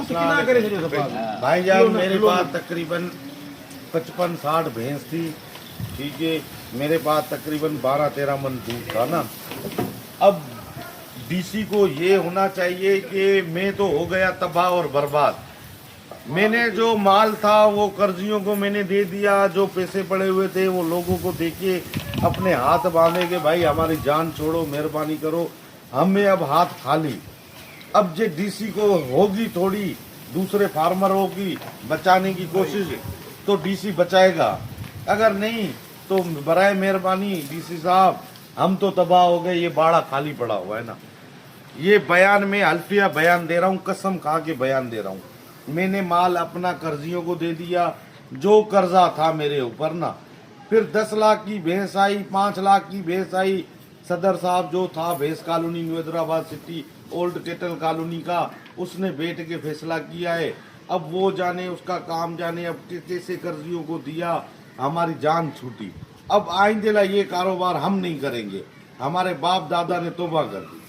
कितना करे थे जो पास भाईजान मेरे पास तकरीबन 55-60 भैंस थी, ठीक है। मेरे पास तकरीबन 12-13 मन दूध था ना। अब डीसी को ये होना चाहिए कि मैं तो हो गया तबाह और बर्बाद। मैंने जो माल था वो कर्जियों को मैंने दे दिया, जो पैसे पड़े हुए थे वो लोगों को देके अपने हाथ बांधे कि भाई हमारी जान छोड़ो, मेहरबानी करो, हमें अब हाथ खाली। अब जे डीसी को होगी थोड़ी दूसरे फार्मरों की बचाने की कोशिश तो डीसी बचाएगा, अगर नहीं तो बराए मेहरबानी डीसी साहब हम तो तबाह हो गए, ये बाड़ा खाली पड़ा हुआ है ना। ये बयान में हल्फिया बयान दे रहा हूँ, कसम खा के बयान दे रहा हूँ। मैंने माल अपना कर्जियों को दे दिया, जो कर्जा था मेरे ऊपर ना। फिर 10 लाख की भैंस आई, 5 लाख की भैंस आई। सदर साहब जो था भैंस colony Hyderabad city old kettle colony का, उसने बैठ के फैसला किया है। अब वो जाने उसका काम जाने, अब कैसे कर्जियों को दिया, हमारी जान छूटी। अब आइंदे ला ये कारोबार हम नहीं करेंगे, हमारे बाप दादा ने तौबा कर दी।